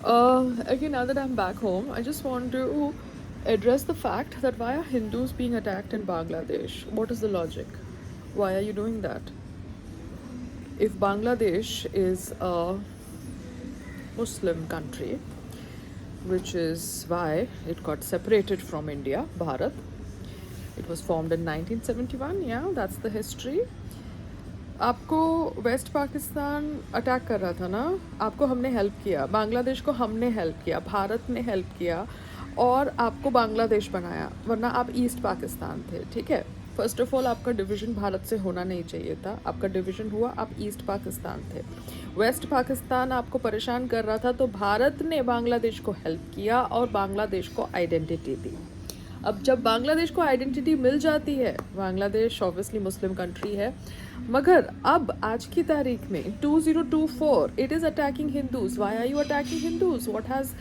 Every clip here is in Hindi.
Okay, now that I'm back home, I just want to address the fact that why are Hindus being attacked in Bangladesh? What is the logic? Why are you doing that? If Bangladesh is a Muslim country, which is why it got separated from India, Bharat, it was formed in 1971, yeah, that's the history. आपको वेस्ट पाकिस्तान अटैक कर रहा था ना, आपको हमने हेल्प किया, बांग्लादेश को हमने हेल्प किया, भारत ने हेल्प किया और आपको बांग्लादेश बनाया, वरना आप ईस्ट पाकिस्तान थे, ठीक है। फर्स्ट ऑफ ऑल आपका डिवीज़न भारत से होना नहीं चाहिए था, आपका डिवीज़न हुआ, आप ईस्ट पाकिस्तान थे। वेस्ट पाकिस्तान आपको परेशान कर रहा था तो भारत ने बांग्लादेश को हेल्प किया और बांग्लादेश को आइडेंटिटी दी। अब जब बांग्लादेश को आइडेंटिटी मिल जाती है, बांग्लादेश ऑब्वियसली मुस्लिम कंट्री है, मगर अब आज की तारीख में 2024 it is attacking Hindus. Why are you attacking Hindus? What has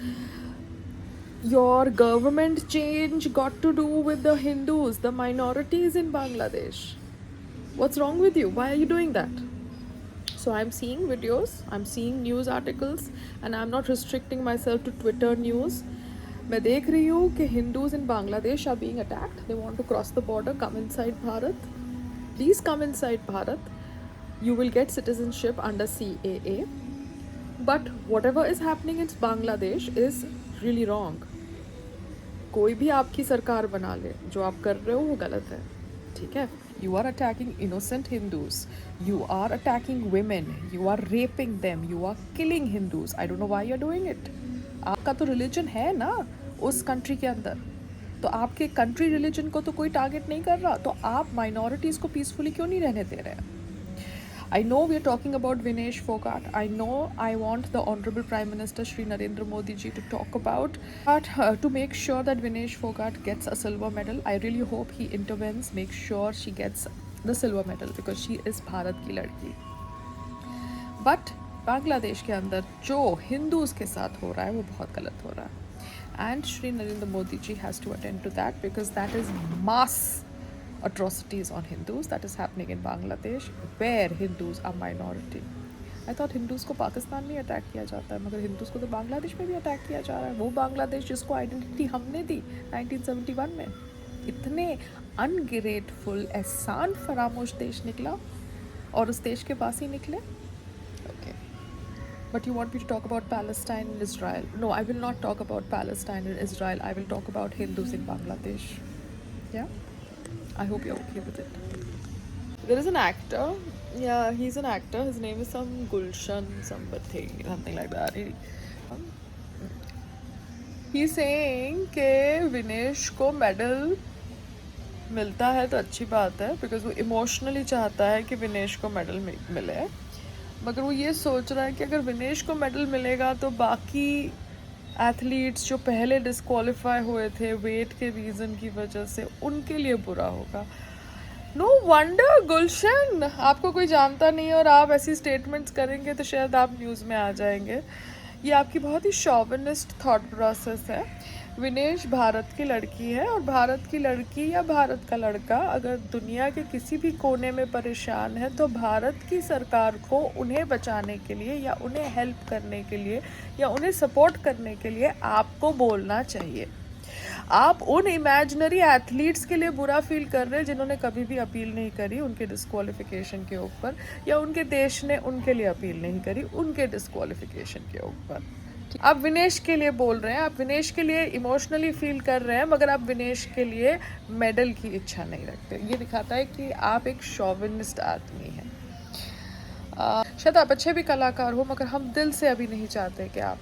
your government change got to do with the Hindus, the minorities in Bangladesh? What's wrong with you? Why are you doing that? So I'm seeing videos, I'm seeing news articles, and I'm not restricting myself to Twitter news. मैं देख रही हूँ कि Hindus in Bangladesh are being attacked. They want to cross the border, come inside Bharat. Please come inside Bharat. You will get citizenship under CAA. But whatever is happening in Bangladesh is really wrong. कोई भी आपकी सरकार बना ले, जो आप कर रहे हो वो गलत है, ठीक है। You are attacking innocent Hindus, you are attacking women, you are raping them, you are killing Hindus. I don't know why you are doing it. आपका तो रिलीजन है ना उस कंट्री के अंदर, तो आपके कंट्री रिलीजन को तो कोई टारगेट नहीं कर रहा, तो आप माइनॉरिटीज़ को पीसफुली क्यों नहीं रहने दे रहे हैं? I know we are talking about Vinesh Fogart. I know I want the Honorable Prime Minister Shri Narendra Modi ji to talk about, but to make sure that Vinesh Fogart gets a silver medal, I really hope he intervenes, make sure she gets the silver medal because she is Bharat की लड़की. But बांग्लादेश के अंदर जो हिंदूज के साथ हो रहा है वो बहुत गलत हो रहा है, and Shri Narendra Modi ji has to attend to that because that is mass atrocities on Hindus that is happening in Bangladesh where Hindus are minority. I thought Hindus को पाकिस्तान में अटैक किया जाता है, मगर Hindus को तो बांग्लादेश में भी अटैक किया जा रहा है। वो बांग्लादेश जिसको आइडेंटिटी हमने दी 1971 में, इतने अनग्रेटफुल एहसान फरामोश देश निकला और उस देश के पास ही निकले। Okay, but you want me to talk about Palestine and Israel? No, I will not talk about Palestine and Israel. I will talk about Hindus in Bangladesh. Yeah, I hope you're okay with it. There is an actor. Yeah, he's an actor. His name is some Gulshan something like that. He's saying कि विनेश को मेडल मिलता है तो अच्छी बात है, बिकॉज वो इमोशनली चाहता है कि विनेश को मेडल मिले, मगर वो ये सोच रहा है कि अगर विनेश को मेडल मिलेगा तो बाकी एथलीट्स जो पहले डिस्क्वालीफाई हुए थे वेट के रीज़न की वजह से, उनके लिए बुरा होगा। नो वंडर गुलशन, आपको कोई जानता नहीं है और आप ऐसी स्टेटमेंट्स करेंगे तो शायद आप न्यूज़ में आ जाएंगे। ये आपकी बहुत ही शॉविनिस्ट थॉट प्रोसेस है। विनेश भारत की लड़की है और भारत की लड़की या भारत का लड़का अगर दुनिया के किसी भी कोने में परेशान है तो भारत की सरकार को उन्हें बचाने के लिए या उन्हें हेल्प करने के लिए या उन्हें सपोर्ट करने के लिए आपको बोलना चाहिए। आप उन इमेजिनरी एथलीट्स के लिए बुरा फील कर रहे हैं जिन्होंने कभी भी अपील नहीं करी उनके डिस्क्वालिफिकेशन के ऊपर, या उनके देश ने उनके लिए अपील नहीं करी उनके डिस्क्वालिफिकेशन के ऊपर। आप विनेश के लिए बोल रहे हैं, आप विनेश के लिए इमोशनली फील कर रहे हैं, मगर आप विनेश के लिए मेडल की इच्छा नहीं रखते। ये दिखाता है कि आप एक शॉविनिस्ट आदमी हैं। शायद आप अच्छे भी कलाकार हो, मगर हम दिल से अभी नहीं चाहते कि आप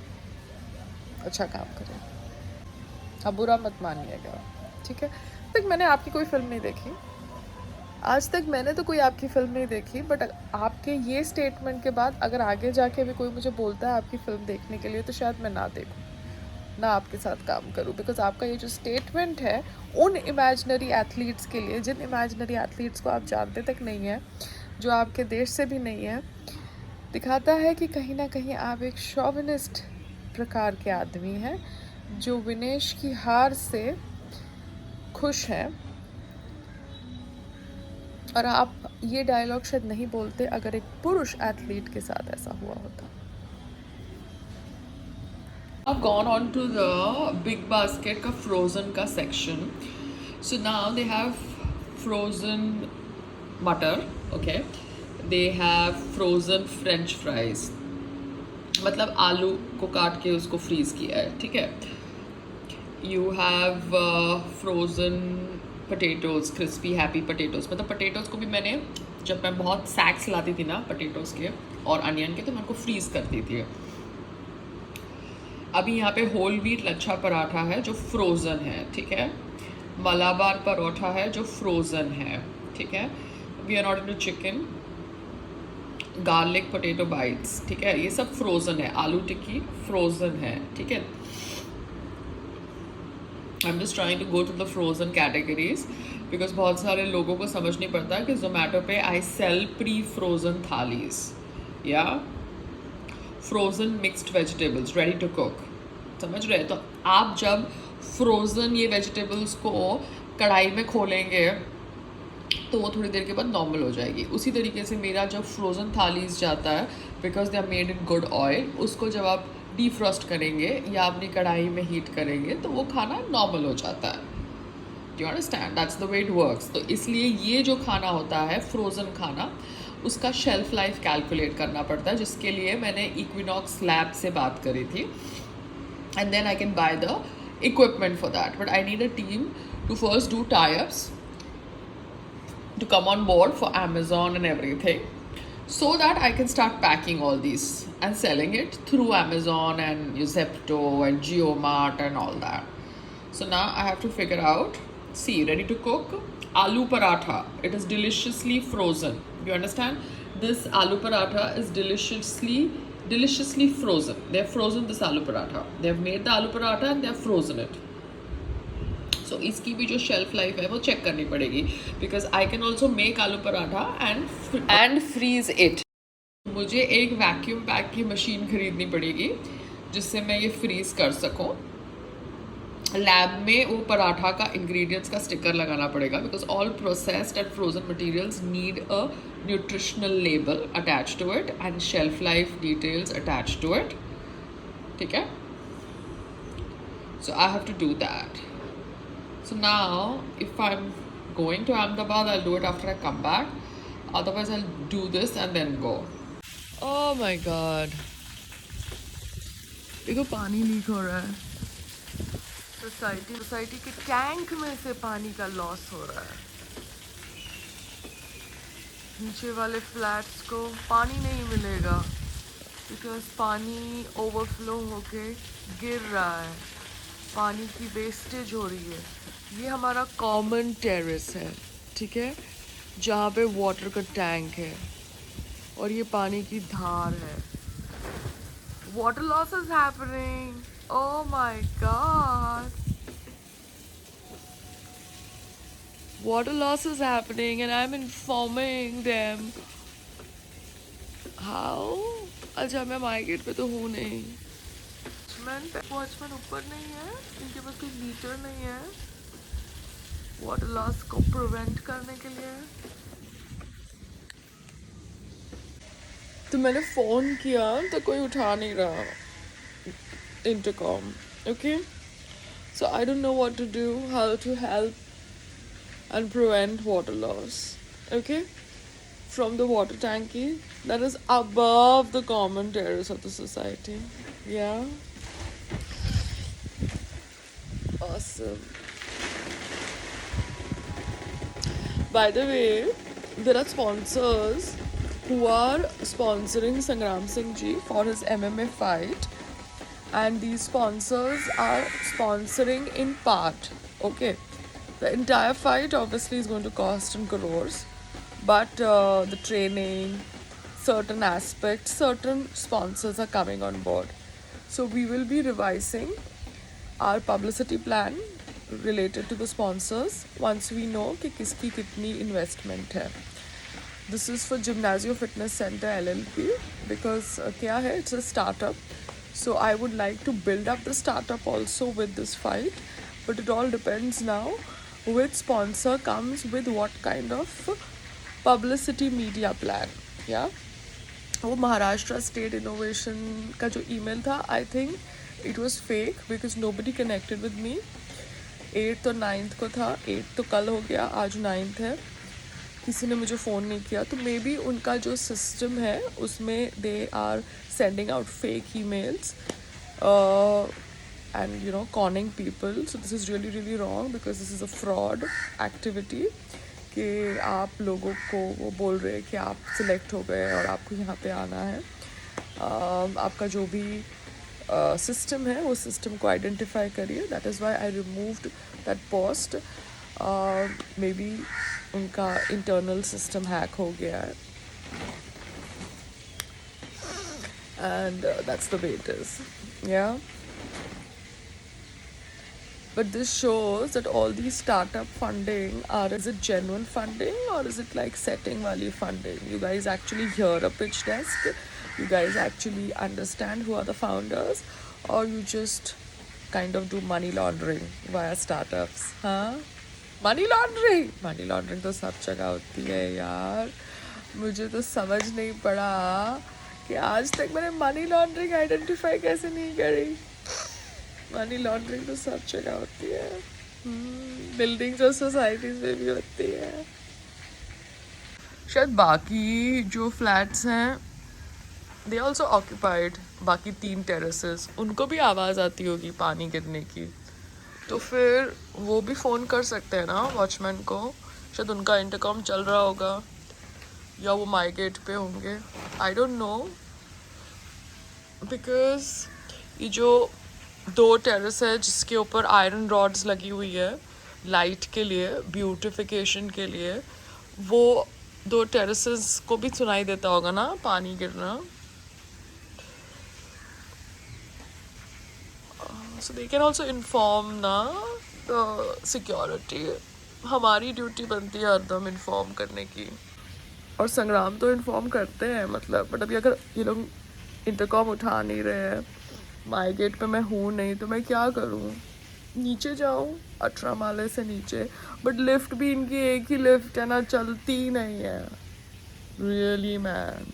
अच्छा काम करें। आप बुरा मत मानिएगा, ठीक है। तक मैंने आपकी कोई फिल्म नहीं देखी, आज तक मैंने तो कोई आपकी फिल्म नहीं देखी, बट आपके ये स्टेटमेंट के बाद अगर आगे जाके भी कोई मुझे बोलता है आपकी फिल्म देखने के लिए तो शायद मैं ना देखूं, ना आपके साथ काम करूं, बिकॉज आपका ये जो स्टेटमेंट है उन इमेजिनरी एथलीट्स के लिए, जिन इमेजिनरी एथलीट्स को आप जानते तक नहीं हैं, जो आपके देश से भी नहीं है, दिखाता है कि कहीं ना कहीं आप एक शॉविनिस्ट प्रकार के आदमी हैं जो विनेश की हार से खुश हैं। और आप ये डायलॉग शायद नहीं बोलते अगर एक पुरुष एथलीट के साथ ऐसा हुआ होता। I've gone on to the big basket का frozen का section. So now they have frozen butter, okay. They have frozen French fries. मतलब आलू को काट के उसको फ्रीज किया है, ठीक है. You have frozen potatoes, crispy happy potatoes. मतलब potatoes को भी मैंने जब मैं बहुत सैक्स लाती थी ना potatoes के और अनियन के, तो मैं उनको फ्रीज करती थी. अभी यहाँ पे होल व्हीट लच्छा पराठा है जो फ्रोज़न है, ठीक है. मलाबार परोठा है जो फ्रोज़न है, ठीक है. We are not into chicken. Garlic potato bites, ठीक है, ये सब फ्रोज़न है. आलू टिक्की फ्रोज़न है, ठीक है. I am just trying to go to the frozen categories because बहुत सारे लोगों को समझ नहीं पड़ता कि जोमेटो पे I sell pre frozen thalis या frozen mixed vegetables ready to cook. समझ रहे हैं. तो आप जब फ्रोज़न ये वेजिटेबल्स को कढ़ाई में खोलेंगे तो वो थोड़ी देर के बाद नॉर्मल हो जाएगी. उसी तरीके से मेरा जब फ्रोज़न थालीज जाता है because they are made in good oil, उसको जब आप डीफ्रॉस्ट करेंगे या अपनी कढ़ाई में हीट करेंगे तो वो खाना नॉर्मल हो जाता है. You understand, that's the way it works. तो इसलिए ये जो खाना होता है फ्रोज़न खाना, उसका शेल्फ लाइफ कैलकुलेट करना पड़ता है, जिसके लिए मैंने इक्विनॉक्स लैब से बात करी थी. And then I can buy the equipment for that. But I need a team to first do tie ups to come on board for Amazon and everything, so that I can start packing all these and selling it through Amazon and Zepto and JioMart and all that. So now I have to figure out, see, ready to cook aloo paratha. It is deliciously frozen. You understand? This aloo paratha is deliciously frozen. They have frozen this aloo paratha. They have made the aloo paratha and they have frozen it. सो इसकी भी जो शेल्फ लाइफ है वो चेक करनी पड़ेगी because I can also make आलू पराठा एंड फ्रीज इट. मुझे एक वैक्यूम पैक की मशीन खरीदनी पड़ेगी जिससे मैं ये फ्रीज कर सकूं. लैब में वो पराठा का इंग्रेडिएंट्स का स्टिकर लगाना पड़ेगा because all processed and frozen materials need a nutritional label attach to it and shelf life details attach to it. ठीक है. So I have to do that. So now, if I'm going to Ahmedabad, I'll do it after I come back. Otherwise, I'll do this and then go. Oh my God! देखो पानी लीक हो रहा है. सोसाइटी के टैंक में से पानी का लॉस हो रहा है. नीचे वाले फ्लैट्स को पानी नहीं मिलेगा बिकॉज पानी ओवरफ्लो होके गिर रहा है. पानी की वेस्टेज हो रही है. ये हमारा कॉमन टेरेस है, ठीक है, जहाँ पे वाटर का टैंक है और ये पानी की धार है. Water loss is happening. Oh my God, water loss is happening and I am informing them. How? अच्छा, मैं मार्केट पे तो हूँ नहीं. वॉचमैन ऊपर नहीं है, इनके पास कोई मीटर नहीं है वाटर लॉस को प्रिवेंट करने के लिए. तो मैंने फ़ोन किया तो कोई उठा नहीं रहा intercom. Okay, so I don't know what to do, how to help and prevent water loss. Okay, from the water टैंकी that is above the common terrace of the society. Yeah awesome. By the way, there are sponsors who are sponsoring Sangram Singh Ji for his MMA fight, and these sponsors are sponsoring in part. Okay, the entire fight obviously is going to cost in crores, but the training, certain aspects, certain sponsors are coming on board. So we will be revising our publicity plan related to the sponsors once we know कि किसकी कितनी investment है. This is for Gymnasio Fitness Center LLP because क्या है, it's a startup. So I would like to build up the startup also with this fight, but it all depends now which sponsor comes with what kind of publicity media plan. Yeah, वो महाराष्ट्र स्टेट इनोवेशन का जो ईमेल था, I think it was fake because nobody connected with me. 8th और 9th को था. 8th तो कल हो गया, आज 9th है. किसी ने मुझे फ़ोन नहीं किया. तो मे बी उनका जो सिस्टम है उसमें they are sending out fake emails and conning people. So this is really really wrong because this is a fraud activity कि आप लोगों को वो बोल रहे हैं कि आप सिलेक्ट हो गए और आपको यहाँ पे आना है. आपका जो भी सिस्टम है वो सिस्टम को आइडेंटिफाई करिए. That is why I removed that post. May be उनका इंटरनल सिस्टम हैक हो गया है. And that's the way it is. Yeah. But this shows that all these startup funding is it genuine funding or is it like setting wali funding? You guys actually hear a pitch desk? You guys actually understand who are the founders? Or you just kind of do money laundering via startups? Huh? Money laundering? Money laundering तो सब जगह होती है यार. मुझे तो समझ नहीं पड़ा कि आज तक मैंने मनी लॉन्ड्रिंग आइडेंटिफाई कैसे नहीं करी. मनी लॉन्ड्रिंग तो सब जगह होती है. बिल्डिंग्स और सोसाइटीज में भी होती है. शायद बाकी जो फ्लैट्स हैं दे आल्सो ऑक्यूपाइड. बाकी 3 टेरेसेस उनको भी आवाज़ आती होगी पानी गिरने की. तो फिर वो भी फ़ोन कर सकते हैं ना वॉचमैन को. शायद उनका इंटरकॉम चल रहा होगा या वो माई गेट पे होंगे. आई डोंट नो बिकॉज ये जो 2 टेरेस है जिसके ऊपर आयरन रॉड्स लगी हुई है लाइट के लिए, ब्यूटिफिकेशन के लिए, वो 2 टेरेसेस को भी सुनाई देता होगा ना पानी गिरना. सो दे कैन ऑल्सो इन्फॉर्म ना द सिक्योरिटी. हमारी ड्यूटी बनती है हरदम इन्फॉर्म करने की. और संग्राम तो इन्फॉर्म करते हैं मतलब. बट अभी अगर ये लोग इंटरकॉम उठा नहीं रहे हैं, माई गेट पे मैं हूँ नहीं, तो मैं क्या करूँ. नीचे जाऊँ 18 माले से नीचे. बट लिफ्ट भी इनकी एक ही लिफ्ट है ना, चलती नहीं है. Really man.